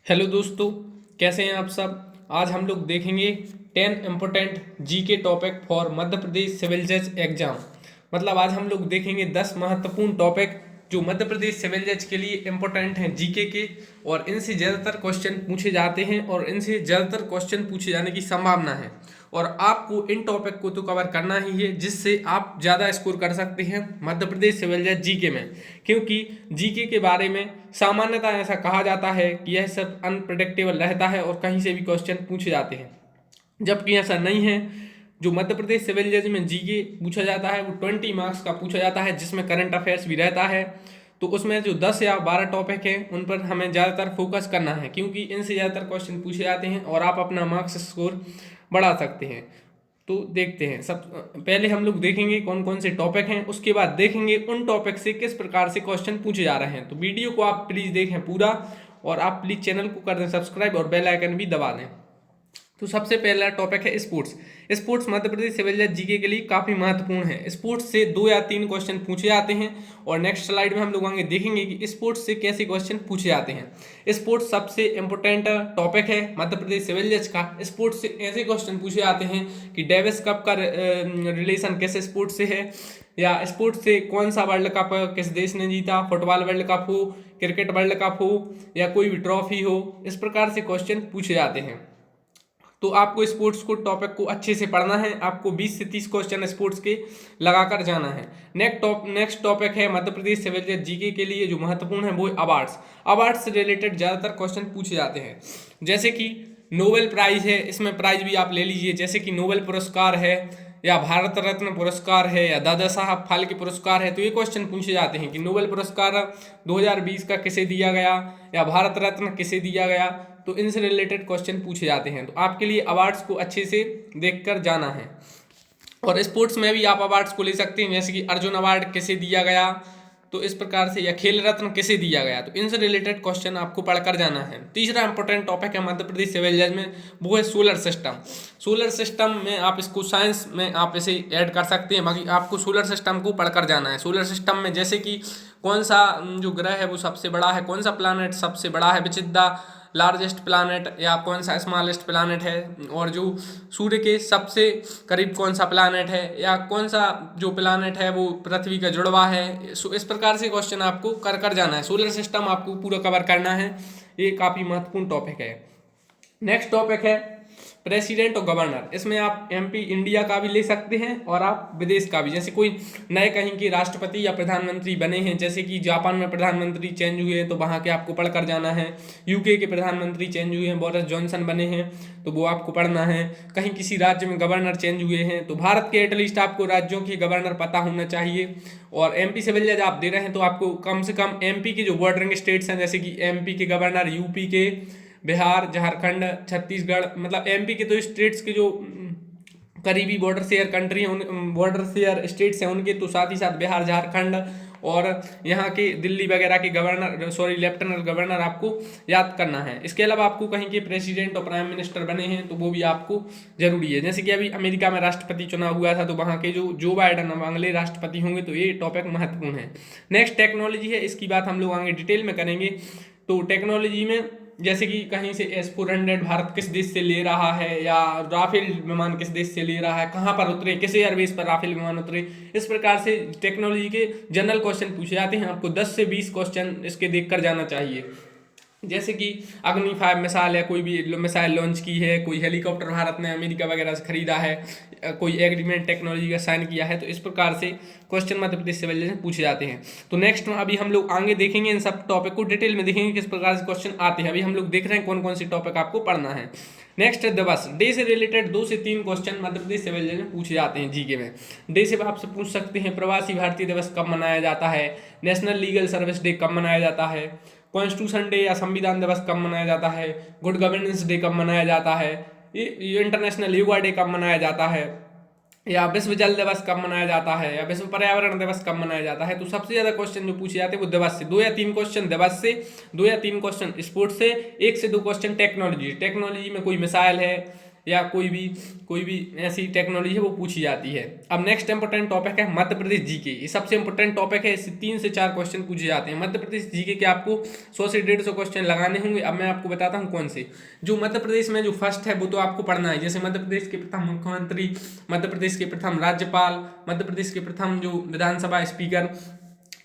Hello दोस्तों, कैसे हैं आप सब। आज हम लोग देखेंगे 10 important GK topic for Madhya Pradesh civil जज एग्जाम। मतलब आज हम लोग देखेंगे 10 महत्वपूर्ण टॉपिक जो मध्य प्रदेश सिविल जज के लिए इम्पोर्टेंट हैं जीके के, और इनसे ज़्यादातर क्वेश्चन पूछे जाते हैं और इनसे ज़्यादातर क्वेश्चन पूछे जाने की संभावना है। और आपको इन टॉपिक को तो कवर करना ही है जिससे आप ज़्यादा स्कोर कर सकते हैं मध्य प्रदेश सिविल जज जीके में, क्योंकि जीके के बारे में सामान्यतः ऐसा कहा जाता है कि यह सब अनप्रडिक्टेबल रहता है और कहीं से भी क्वेश्चन पूछे जाते हैं, जबकि ऐसा नहीं है। जो मध्य प्रदेश सिविल जज में जीके पूछा जाता है वो 20 मार्क्स का पूछा जाता है, जिसमें करंट अफेयर्स भी रहता है। तो उसमें जो 10 या 12 टॉपिक हैं उन पर हमें ज़्यादातर फोकस करना है, क्योंकि इनसे ज़्यादातर क्वेश्चन पूछे जाते हैं और आप अपना मार्क्स स्कोर बढ़ा सकते हैं। तो देखते हैं, सब पहले हम लोग देखेंगे कौन कौन से टॉपिक हैं, उसके बाद देखेंगे उन टॉपिक से किस प्रकार से क्वेश्चन पूछे जा रहे हैं। तो वीडियो को आप प्लीज़ देखें पूरा, और आप प्लीज़ चैनल को कर दें सब्सक्राइब और बेल आइकन भी दबा दें। तो सबसे पहला टॉपिक है स्पोर्ट्स। स्पोर्ट्स मध्य प्रदेश सिविल जज जीके के लिए काफ़ी महत्वपूर्ण है। स्पोर्ट्स से 2 या 3 क्वेश्चन पूछे जाते हैं, और नेक्स्ट स्लाइड में हम लोग आगे देखेंगे कि स्पोर्ट्स से कैसे क्वेश्चन पूछे जाते हैं। स्पोर्ट्स सबसे इंपॉर्टेंट टॉपिक है मध्य प्रदेश सिविल जज का। स्पोर्ट्स से ऐसे क्वेश्चन पूछे जाते हैं कि डेविस कप का रिलेशन किस स्पोर्ट्स से है, या स्पोर्ट्स से कौन सा वर्ल्ड कप किस देश ने जीता, फुटबॉल वर्ल्ड कप हो, क्रिकेट वर्ल्ड कप हो, या कोई भी ट्रॉफी हो। इस प्रकार से क्वेश्चन पूछे जाते हैं। तो आपको स्पोर्ट्स को टॉपिक को अच्छे से पढ़ना है। आपको 20 से 30 क्वेश्चन स्पोर्ट्स के लगाकर जाना है। नेक्स्ट टॉपिक है मध्य प्रदेश सिविल जज जीके के लिए जो महत्वपूर्ण है वो अवार्ड्स। अवार्ड्स से रिलेटेड ज़्यादातर क्वेश्चन पूछे जाते हैं, जैसे कि नोबेल प्राइज है, इसमें प्राइज भी आप ले लीजिए, जैसे कि नोबेल पुरस्कार है, या भारत रत्न पुरस्कार है, या दादा साहब फाल्के पुरस्कार है। तो ये क्वेश्चन पूछे जाते हैं कि नोबेल पुरस्कार 2020 का किसे दिया गया, या भारत रत्न किसे दिया गया। तो इनसे रिलेटेड क्वेश्चन पूछे जाते हैं। तो आपके लिए अवार्ड्स को अच्छे से देखकर जाना है। और स्पोर्ट्स में भी आप अवार्ड्स को ले सकते हैं, जैसे कि अर्जुन अवार्ड किसे दिया गया, तो इस प्रकार से, या खेल रत्न किसे दिया गया। तो इनसे रिलेटेड क्वेश्चन आपको पढ़कर जाना है। तीसरा इंपॉर्टेंट टॉपिक है मध्य प्रदेश सिविल जज में, वो है सोलर सिस्टम। सोलर सिस्टम में आप इसको साइंस में आप इसे ऐड कर सकते हैं, बाकी आपको सोलर सिस्टम को पढ़कर जाना है। सोलर सिस्टम में जैसे कि कौन सा जो ग्रह है वो सबसे बड़ा है, कौन सा प्लानट सबसे बड़ा है, which is the largest planet, या कौन सा स्मॉलेस्ट प्लानट है, और जो सूर्य के सबसे करीब कौन सा प्लानट है, या कौन सा जो प्लानट है वो पृथ्वी का जुड़वा है। इस प्रकार से क्वेश्चन आपको कर जाना है। सोलर सिस्टम आपको पूरा कवर करना है, ये काफ़ी महत्वपूर्ण टॉपिक है। नेक्स्ट टॉपिक है प्रेसिडेंट और गवर्नर। इसमें आप एमपी इंडिया का भी ले सकते हैं और आप विदेश का भी, जैसे कोई नए कहीं के राष्ट्रपति या प्रधानमंत्री बने हैं, जैसे कि जापान में प्रधानमंत्री चेंज हुए हैं तो वहाँ के आपको पढ़कर जाना है। यूके के प्रधानमंत्री चेंज हुए हैं, बोरिस जॉनसन बने हैं तो वो आपको पढ़ना है। कहीं किसी राज्य में गवर्नर चेंज हुए हैं तो भारत के एटलीस्ट आपको राज्यों के गवर्नर पता होना चाहिए। और एमपी सिविल जज आप दे रहे हैं तो आपको कम से कम एमपी के जो बॉर्डरिंग स्टेट्स हैं, जैसे कि एमपी के गवर्नर, यूपी के, बिहार, झारखंड, छत्तीसगढ़, मतलब एमपी के तो स्टेट्स के जो करीबी बॉर्डर शेयर कंट्री हैं, उन बॉर्डर शेयर स्टेट्स हैं उनके, तो साथ ही साथ बिहार, झारखंड और यहाँ के दिल्ली वगैरह के गवर्नर, सॉरी लेफ्टिनेंट गवर्नर आपको याद करना है। इसके अलावा आपको कहीं के प्रेसिडेंट और प्राइम मिनिस्टर बने हैं तो वो भी आपको जरूरी है। जैसे कि अभी अमेरिका में राष्ट्रपति चुनाव हुआ था तो वहाँ के जो बाइडन अगले राष्ट्रपति होंगे, तो ये टॉपिक महत्वपूर्ण है। नेक्स्ट टेक्नोलॉजी है, इसकी बात हम लोग आगे डिटेल में करेंगे। तो टेक्नोलॉजी में जैसे कि कहीं से S-400 भारत किस देश से ले रहा है, या राफेल विमान किस देश से ले रहा है, कहाँ पर उतरे, किस एयरबेस पर राफेल विमान उतरे। इस प्रकार से टेक्नोलॉजी के जनरल क्वेश्चन पूछे जाते हैं। आपको 10 से 20 क्वेश्चन इसके देखकर जाना चाहिए। जैसे कि अग्नि 5 मिसाइल है, कोई भी मिसाइल लॉन्च की है, कोई हेलीकॉप्टर भारत ने अमेरिका वगैरह से खरीदा है, कोई एग्रीमेंट टेक्नोलॉजी का साइन किया है। तो इस प्रकार से क्वेश्चन मध्य प्रदेश सिविल जज में पूछे जाते हैं। तो नेक्स्ट अभी हम लोग आगे देखेंगे, इन सब टॉपिक को डिटेल में देखेंगे किस प्रकार से क्वेश्चन आते हैं। अभी हम लोग देख रहे हैं कौन कौन से टॉपिक आपको पढ़ना है। नेक्स्ट है दिवस। डे से रिलेटेड 2 से 3 क्वेश्चन मध्य प्रदेश सिविल जज में पूछे जाते हैं जीके में। डे से आपसे पूछ सकते हैं प्रवासी भारतीय दिवस कब मनाया जाता है, नेशनल लीगल सर्विस डे कब मनाया जाता है, कॉन्स्टिट्यूशन डे या संविधान दिवस कब मनाया जाता है, गुड गवर्नेंस डे कब मनाया जाता है, इंटरनेशनल योगा डे कब मनाया जाता है, या विश्व जल दिवस कब मनाया जाता है, या विश्व पर्यावरण दिवस कब मनाया जाता है। तो सबसे ज्यादा क्वेश्चन जो पूछे जाते हैं वो दिवस से। 2 या 3 क्वेश्चन दिवस से, 2 या 3 क्वेश्चन स्पोर्ट्स से, 1 से 2 क्वेश्चन टेक्नोलॉजी में कोई मिसाइल है, या कोई भी ऐसी टेक्नोलॉजी है वो पूछी जाती है। अब नेक्स्ट इंपॉर्टेंट टॉपिक है मध्य प्रदेश जीके। ये सबसे इंपॉर्टेंट टॉपिक है, इससे 3 से 4 क्वेश्चन पूछे जाते हैं। मध्य प्रदेश जीके के आपको 100 से 150 क्वेश्चन लगाने होंगे। अब मैं आपको बताता हूँ कौन से। जो मध्य प्रदेश में जो फर्स्ट है वो तो आपको पढ़ना है, जैसे मध्य प्रदेश के प्रथम मुख्यमंत्री, मध्य प्रदेश के प्रथम राज्यपाल, मध्य प्रदेश के प्रथम जो विधानसभा स्पीकर,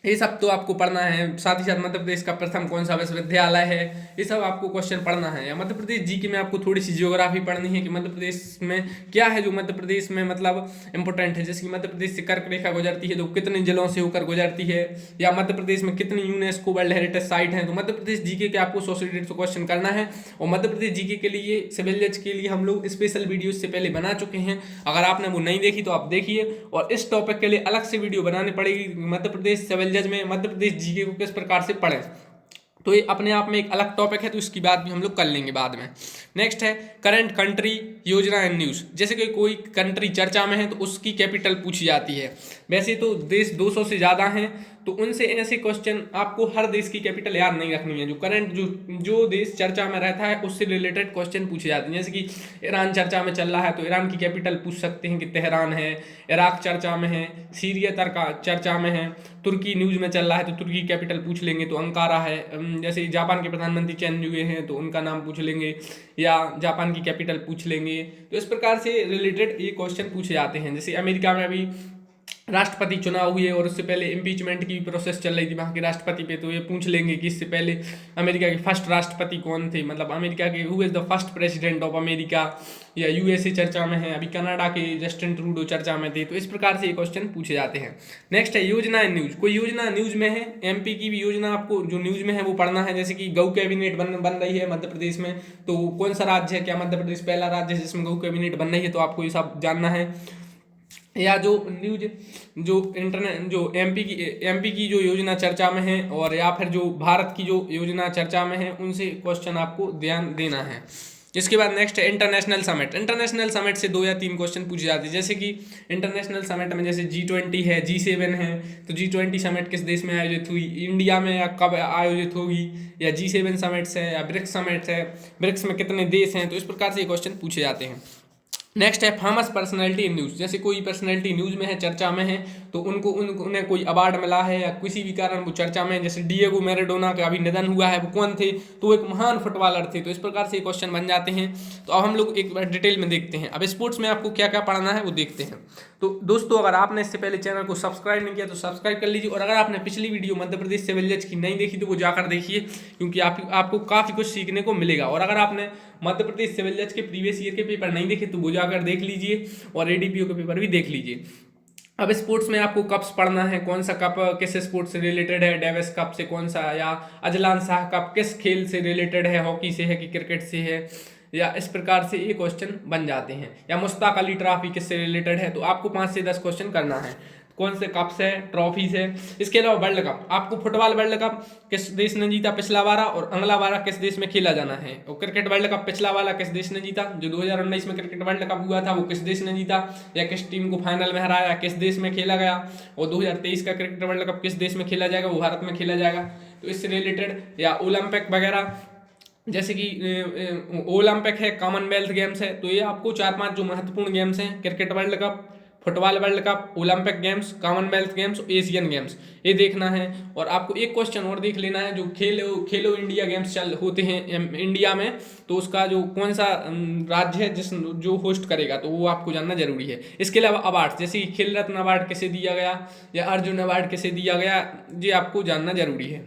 ये सब तो आपको पढ़ना है। साथ ही साथ मध्य प्रदेश का प्रथम कौन सा विश्वविद्यालय है, ये सब आपको क्वेश्चन पढ़ना है। या मध्य प्रदेश जीके में आपको थोड़ी सी ज्योग्राफी पढ़नी है कि मध्य प्रदेश में क्या है जो मध्य प्रदेश में मतलब इंपॉर्टेंट है। जैसे कि मध्य प्रदेश से कर्क रेखा गुजरती है तो कितने जिलों से होकर गुजरती है, या मध्य प्रदेश में कितनी यूनेस्को वर्ल्ड हेरिटेज साइट है। तो मध्य प्रदेश जीके के आपको 100 से 150 क्वेश्चन करना है। और मध्य प्रदेश जीके के लिए सिविल जज के लिए हम लोग स्पेशल वीडियो इससे पहले बना चुके हैं, अगर आपने वो नहीं देखी तो आप देखिए। और इस टॉपिक के लिए अलग से वीडियो बनानी पड़ेगी, मध्य प्रदेश सिविल जज में मध्य प्रदेश जीके को किस प्रकार से पढ़ें। तो ये अपने आप में एक अलग टॉपिक है, तो इसकी बात भी हम लोग कर लेंगे बाद में। नेक्स्ट है करंट कंट्री योजना एंड न्यूज़। जैसे कि कोई कंट्री चर्चा में है तो उसकी कैपिटल पूछी जाती है। वैसे तो देश 200 से ज़्यादा हैं, तो उनसे ऐसे क्वेश्चन आपको हर देश की कैपिटल याद नहीं रखनी है। जो करंट जो देश चर्चा में रहता है उससे रिलेटेड क्वेश्चन पूछे जाते हैं। जैसे कि ईरान चर्चा में चल रहा है तो ईरान की कैपिटल पूछ सकते हैं कि तेहरान है। इराक चर्चा में है, सीरिया चर्चा में है, तुर्की न्यूज़ में चल रहा है तो तुर्की कैपिटल पूछ लेंगे तो अंकारा है। जैसे जापान के प्रधानमंत्री चेंज हुए हैं तो उनका नाम पूछ लेंगे, या जापान की कैपिटल पूछ लेंगे। तो इस प्रकार से रिलेटेड ये क्वेश्चन पूछे जाते हैं। जैसे अमेरिका में अभी राष्ट्रपति चुनाव हुए और उससे पहले इम्पीचमेंट की प्रोसेस चल रही थी वहाँ के राष्ट्रपति पे, तो ये पूछ लेंगे कि इससे पहले अमेरिका के फर्स्ट राष्ट्रपति कौन थे, मतलब अमेरिका के who is the first president of America. या यूएसए चर्चा में है, अभी कनाडा के जस्टिन ट्रूडो चर्चा में थे। तो इस प्रकार से ये क्वेश्चन पूछे जाते हैं। नेक्स्ट है योजना एंड न्यूज़। कोई योजना न्यूज़ में है, एमपी की भी योजना आपको जो न्यूज़ में है वो पढ़ना है। जैसे कि गौ कैबिनेट बन रही है मध्य प्रदेश में, तो कौन सा राज्य है, क्या मध्य प्रदेश पहला राज्य है जिसमें गौ कैबिनेट बन रही है, तो आपको ये सब जानना है। या जो न्यूज जो इंटरनेट जो एमपी की जो योजना चर्चा में है, और या फिर जो भारत की जो योजना चर्चा में है, उनसे क्वेश्चन आपको ध्यान देना है। इसके बाद नेक्स्ट है इंटरनेशनल समिट। इंटरनेशनल समिट से 2 या 3 क्वेश्चन पूछे जाते हैं। जैसे कि इंटरनेशनल समिट में जैसे G20 है, G7 है, तो G20 समिट किस देश में आयोजित हुई, इंडिया में, या कब आयोजित होगी, या G7 समिट्स है, या ब्रिक्स समिट्स है, ब्रिक्स में कितने देश हैं। तो इस प्रकार से ये क्वेश्चन पूछे जाते हैं। नेक्स्ट है फेमस पर्सनैलिटी इन न्यूज़। जैसे कोई पर्सनैलिटी न्यूज़ में है, चर्चा में है, तो उन्हें कोई अवार्ड मिला है या किसी भी कारण वो चर्चा में है। जैसे डिएगो मैराडोना का अभी निधन हुआ है, वो कौन थे, तो एक महान फुटबॉलर थे। तो इस प्रकार से क्वेश्चन बन जाते हैं। तो अब हम लोग एक बार डिटेल में देखते हैं। अब स्पोर्ट्स में आपको क्या क्या पढ़ना है वो देखते हैं। तो दोस्तों, अगर आपने इससे पहले चैनल को सब्सक्राइब नहीं किया तो सब्सक्राइब कर लीजिए। और अगर आपने पिछली वीडियो मध्य प्रदेश सिविल जज की नहीं देखी तो वो जाकर देखिए, क्योंकि आपको काफ़ी कुछ सीखने को मिलेगा। और अगर आपने मध्य प्रदेश सिविल जज के प्रीवियस ईयर के पेपर नहीं देखे तो वो जाकर देख लीजिए, और एडीपीओ के पेपर भी देख लीजिए। अब स्पोर्ट्स में आपको कप्स पढ़ना है, कौन सा कप किस स्पोर्ट्स से रिलेटेड है, डेविस कप से कौन सा, या अजलान शाह कप किस खेल से रिलेटेड है, हॉकी से है कि क्रिकेट से है, या इस प्रकार से ये क्वेश्चन बन जाते हैं। या मुश्ताक अली ट्रॉफी किससे रिलेटेड है। तो आपको 5 से 10 क्वेश्चन करना है, कौन से कप्स है, ट्रॉफीज है। इसके अलावा वर्ल्ड कप, आपको फुटबॉल वर्ल्ड कप किस देश ने जीता पिछला वाला, और अगला वाला किस देश में खेला जाना है। और क्रिकेट वर्ल्ड कप पिछला वाला किस देश ने जीता, जो 2019 में क्रिकेट वर्ल्ड कप हुआ था वो किस देश ने जीता, या किस टीम को फाइनल में हराया, किस देश में खेला गया। और 2023 का क्रिकेट वर्ल्ड कप किस देश में खेला जाएगा, वो भारत में खेला जाएगा। तो इससे रिलेटेड, या ओलंपिक वगैरह, जैसे कि ओलंपिक है, कॉमनवेल्थ गेम्स है। तो ये आपको 4-5 जो महत्वपूर्ण गेम्स हैं, cricket world cup, football world cup, Olympic games, Commonwealth games, Asian games, ये देखना है। और आपको एक क्वेश्चन और देख लेना है, जो खेलो इंडिया गेम्स होते हैं इंडिया में, तो उसका जो कौन सा राज्य है जो होस्ट करेगा, तो वो आपको जानना जरूरी है। इसके अलावा अवार्ड, जैसे कि खेल रत्न अवार्ड किसे दिया गया, या अर्जुन अवार्ड किसे दिया गया, ये आपको जानना जरूरी है।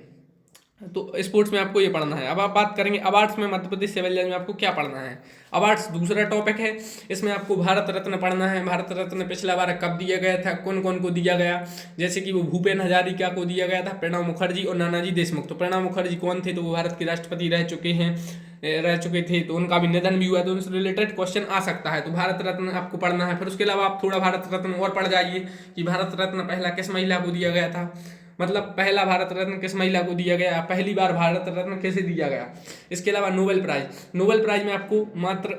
तो स्पोर्ट्स में आपको ये पढ़ना है। अब आप बात करेंगे अवार्ड्स में, मध्य प्रदेश सिविल जज में आपको क्या पढ़ना है। अवार्ड्स दूसरा टॉपिक है, इसमें आपको भारत रत्न पढ़ना है। भारत रत्न पिछला बार कब दिया गया था, कौन कौन को दिया गया। जैसे कि वो भूपेन हजारिका को दिया गया था, प्रणब मुखर्जी और नानाजी देशमुख। तो प्रणब मुखर्जी कौन थे, तो वो भारत के राष्ट्रपति रह चुके थे, तो उनका भी निधन भी हुआ, तो उनसे रिलेटेड क्वेश्चन आ सकता है। तो भारत रत्न आपको पढ़ना है। फिर उसके अलावा आप थोड़ा भारत रत्न और पढ़ जाइए कि भारत रत्न पहला किस महिला को दिया गया था, मतलब पहला भारत रत्न किस महिला को दिया गया, पहली बार भारत रत्न कैसे दिया गया। इसके अलावा नोबेल प्राइज में आपको मात्र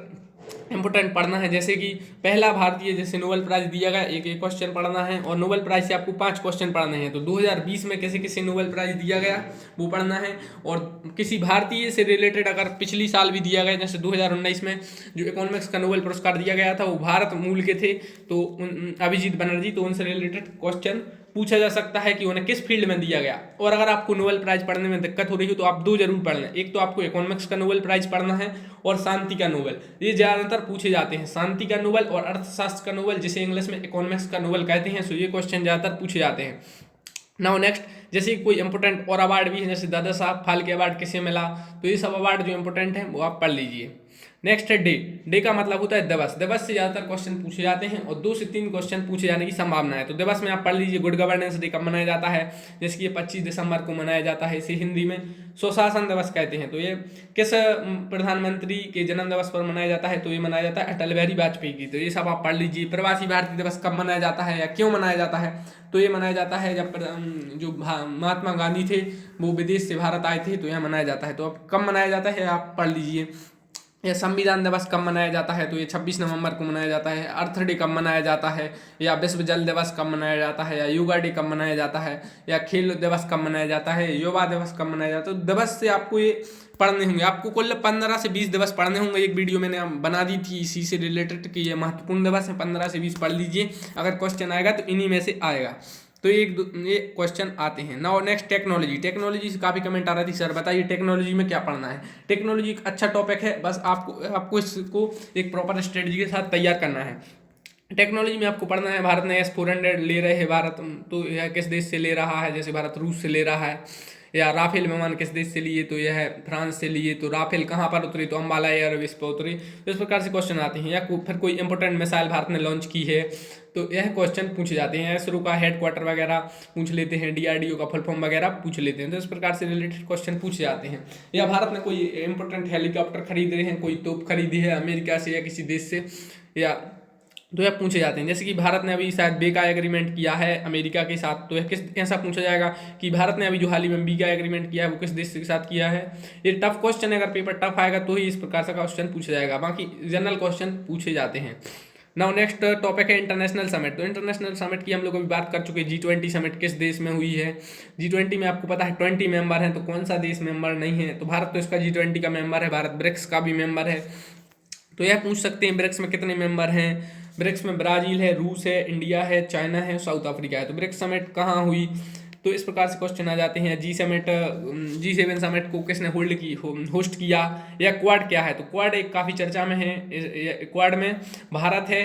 इंपोर्टेंट पढ़ना है। जैसे कि पहला भारतीय जैसे नोबेल प्राइज दिया गया, एक क्वेश्चन पढ़ना है, और नोबेल प्राइज से आपको 5 क्वेश्चन पढ़ने हैं। तो 2020 में किसे किसे नोबेल प्राइज दिया गया वो पढ़ना है, और किसी भारतीय से रिलेटेड अगर पिछली साल भी दिया गया, जैसे 2019 में जो इकोनॉमिक्स का नोबेल पुरस्कार दिया गया था वो भारत मूल के थे, तो अभिजीत बनर्जी, तो उनसे रिलेटेड क्वेश्चन पूछा जा सकता है कि उन्हें किस फील्ड में दिया गया। और अगर आपको नोबेल प्राइज पढ़ने में दिक्कत हो रही हो तो आप 2 जरूर पढ़ना, एक तो आपको इकोनॉमिक्स का नोबेल प्राइज पढ़ना है और शांति का नोबेल, ये ज़्यादातर पूछे जाते हैं। शांति का नोबेल और अर्थशास्त्र का नोबेल, जिसे इंग्लिश में इकोनॉमिक्स का नोबेल कहते हैं, सो ये क्वेश्चन ज़्यादातर पूछे जाते हैं। नाउ नेक्स्ट, जैसे कोई इंपोर्टेंट और अवार्ड भी है, जैसे दादा साहब फाल्के अवार्ड किसे मिला, तो ये सब अवार्ड जो इंपोर्टेंट हैं वो आप पढ़ लीजिए। नेक्स्ट है डे। डे का मतलब होता है दिवस। दिवस से ज़्यादातर क्वेश्चन पूछे जाते हैं और 2 से 3 क्वेश्चन पूछे जाने की संभावना है। तो दिवस में आप पढ़ लीजिए गुड गवर्नेंस डे कब मनाया जाता है, जैसे कि ये 25 दिसंबर को मनाया जाता है, इसे हिंदी में सुशासन दिवस कहते हैं। तो ये किस प्रधानमंत्री के जन्म दिवस पर मनाया जाता है, तो ये मनाया जाता है अटल बिहारी वाजपेयी की। तो ये सब आप पढ़ लीजिए। प्रवासी भारतीय दिवस कब मनाया जाता है या क्यों मनाया जाता है, तो ये मनाया जाता है जब जो महात्मा गांधी थे वो विदेश से भारत आए थे, तो यह मनाया जाता है। तो अब कब मनाया जाता है आप पढ़ लीजिए। या संविधान दिवस कब मनाया जाता है, तो ये 26 नवंबर को मनाया जाता है। अर्थ डे कब मनाया जाता है, या विश्व जल दिवस कब मनाया जाता है, या योगा डे कब मनाया जाता है, या खेल दिवस कब मनाया जाता है, युवा दिवस कब मनाया जाता है। तो दिवस से आपको ये पढ़ने होंगे। आपको कुल 15 से 20 दिवस पढ़ने होंगे। एक वीडियो मैंने बना दी थी इसी से रिलेटेड कि ये महत्वपूर्ण दिवस है, 15 से 20 पढ़ लीजिए। अगर क्वेश्चन आएगा तो इन्हीं में से आएगा। तो ये क्वेश्चन आते हैं। Now next technology. टेक्नोलॉजी से काफ़ी कमेंट आ रहा थी, सर बताइए टेक्नोलॉजी में क्या पढ़ना है। टेक्नोलॉजी एक अच्छा टॉपिक है, बस आपको इसको एक प्रॉपर स्ट्रेटजी के साथ तैयार करना है। टेक्नोलॉजी में आपको पढ़ना है, भारत ने S-400 ले रहे हैं भारत, तो यह किस देश से ले रहा है, जैसे भारत रूस से ले रहा है। या राफेल विमान किस देश से लिए, तो यह है फ्रांस से लिए। तो राफेल कहाँ पर उतरी, तो अम्बाला एयरबेस पर उतरी। तो इस प्रकार से क्वेश्चन आते हैं। या फिर कोई इंपोर्टेंट मिसाइल भारत ने लॉन्च की है, तो यह क्वेश्चन पूछे जाते हैं। इसरो का हेडक्वार्टर वगैरह पूछ लेते हैं, DRDO का फुल फॉर्म वगैरह पूछ लेते हैं। तो इस प्रकार से रिलेटेड क्वेश्चन पूछे जाते हैं। या भारत ने कोई इंपोर्टेंट हेलीकॉप्टर खरीद रहे हैं, कोई तोप खरीदी है अमेरिका से या किसी देश से, या तो यह पूछे जाते हैं। जैसे कि भारत ने अभी शायद BECA एग्रीमेंट किया है अमेरिका के साथ, तो यह किस ऐसा पूछा जाएगा कि भारत ने अभी जो हाल ही में BECA एग्रीमेंट किया है वो किस देश के साथ किया है। ये टफ क्वेश्चन है, अगर पेपर टफ आएगा तो ही इस प्रकार का क्वेश्चन पूछा जाएगा, बाकी जनरल क्वेश्चन पूछे जाते हैं। नाउ नेक्स्ट टॉपिक है इंटरनेशनल समिट। तो इंटरनेशनल समिट की हम लोग अभी बात कर चुके हैं। G20 समिट किस देश में हुई है। G20 में आपको पता है 20 मेंबर हैं, तो कौन सा देश मेंबर नहीं है, तो भारत तो इसका G20 का मेंबर है। भारत ब्रिक्स का भी मेंबर है। तो यह पूछ सकते हैं ब्रिक्स में कितने मेंबर हैं। ब्रिक्स में ब्राज़ील है, रूस है, इंडिया है, चाइना है, साउथ अफ्रीका है। तो ब्रिक्स समिट कहाँ हुई, तो इस प्रकार से क्वेश्चन आ जाते हैं। G7 समिट को किसने होस्ट किया, या क्वाड क्या है। तो क्वाड एक काफ़ी चर्चा में है। क्वाड में भारत है,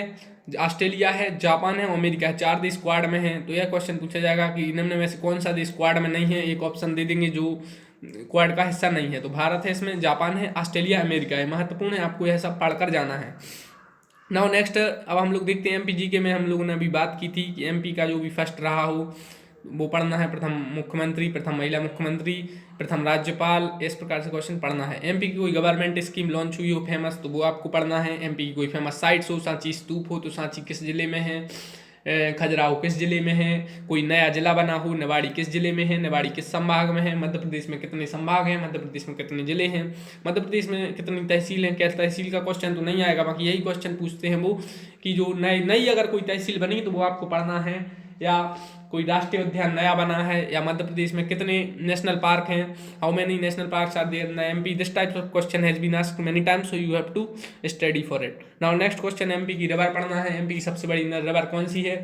ऑस्ट्रेलिया है, जापान है, अमेरिका है, 4 देश क्वाड में हैं। तो यह क्वेश्चन पूछा जाएगा कि निम्न में से कौन सा देश क्वाड में नहीं है। एक ऑप्शन दे देंगे जो क्वाड का हिस्सा नहीं है। तो भारत है इसमें, जापान है, ऑस्ट्रेलिया, अमेरिका है। महत्वपूर्ण है, आपको यह सब पढ़कर जाना है। नाउ नेक्स्ट, अब हम लोग देखते हैं MPGK में हम लोगों ने अभी बात की थी कि MP का जो भी फर्स्ट रहा हो वो पढ़ना है। प्रथम मुख्यमंत्री, प्रथम महिला मुख्यमंत्री, प्रथम राज्यपाल, इस प्रकार से क्वेश्चन पढ़ना है। MP की कोई गवर्नमेंट स्कीम लॉन्च हुई हो फेमस, तो वो आपको पढ़ना है। MP की कोई फेमस साइट्स हो, सांची स्तूप हो, तो सांची किस जिले में है, खजुराहो किस जिले में है, कोई नया जिला बना हो, निवाड़ी किस जिले में है, निवाड़ी किस संभाग में है, मध्य प्रदेश में कितने संभाग हैं, मध्य प्रदेश में कितने जिले हैं, मध्य प्रदेश में कितनी तहसील हैं। क्या तहसील का क्वेश्चन तो नहीं आएगा, बाकी यही क्वेश्चन पूछते हैं वो कि जो नई अगर कोई तहसील बनी तो वो आपको पढ़ना है। या कोई राष्ट्रीय उद्यान नया बना है, या मध्य प्रदेश में कितने नेशनल पार्क हैं, how many national parks are there in MP। This types of question has been asked many times, so you have to study for it. Now next question, MP की रिवर पढ़ना है। MP की सबसे बड़ी river कौन सी है,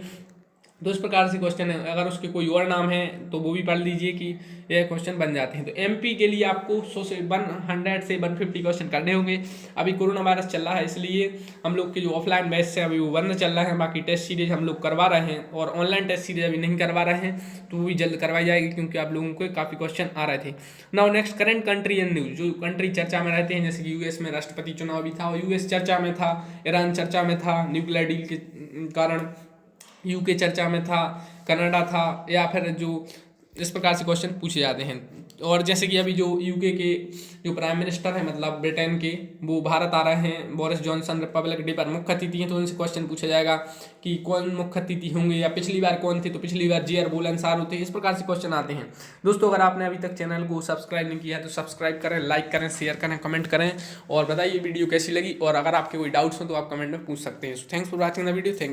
तो इस प्रकार से क्वेश्चन है। अगर उसके कोई और नाम है तो वो भी पढ़ लीजिए कि यह क्वेश्चन बन जाते हैं। तो MP के लिए आपको 100 से 150 क्वेश्चन करने होंगे। अभी कोरोना वायरस चल रहा है, इसलिए हम लोग के जो ऑफलाइन बैच से अभी वो बंद चल रहा है। बाकी टेस्ट सीरीज हम लोग करवा रहे हैं, और ऑनलाइन टेस्ट सीरीज अभी नहीं करवा रहे हैं, तो वो भी जल्द करवाई जाएगी क्योंकि आप लोगों को काफ़ी क्वेश्चन आ रहे थे। Now next, current country and news. जो कंट्री चर्चा में रहते हैं, जैसे कि US में राष्ट्रपति चुनाव भी था और US चर्चा में था, ईरान चर्चा में था न्यूक्लियर डील के कारण, UK चर्चा में था, कनाडा था, या फिर जो इस प्रकार से क्वेश्चन पूछे जाते हैं। और जैसे कि अभी जो यूके के जो प्राइम मिनिस्टर है मतलब ब्रिटेन के, वो भारत आ रहे हैं, बोरिस जॉनसन रिपब्लिक डे पर मुख्य अतिथि हैं, तो उनसे क्वेश्चन पूछा जाएगा कि कौन मुख्य अतिथि होंगे, या पिछली बार कौन थे, तो पिछली बार जेयर बोलनसार होते हैं। इस प्रकार से क्वेश्चन आते हैं। दोस्तों अगर आपने अभी तक चैनल को सब्सक्राइब नहीं किया है तो सब्सक्राइब करें, लाइक करें, शेयर करें, कमेंट करें और बताइए वीडियो कैसी लगी। और अगर आपके कोई डाउट्स हो तो आप कमेंट में पूछ सकते हैं। Thanks for watching the video. Thank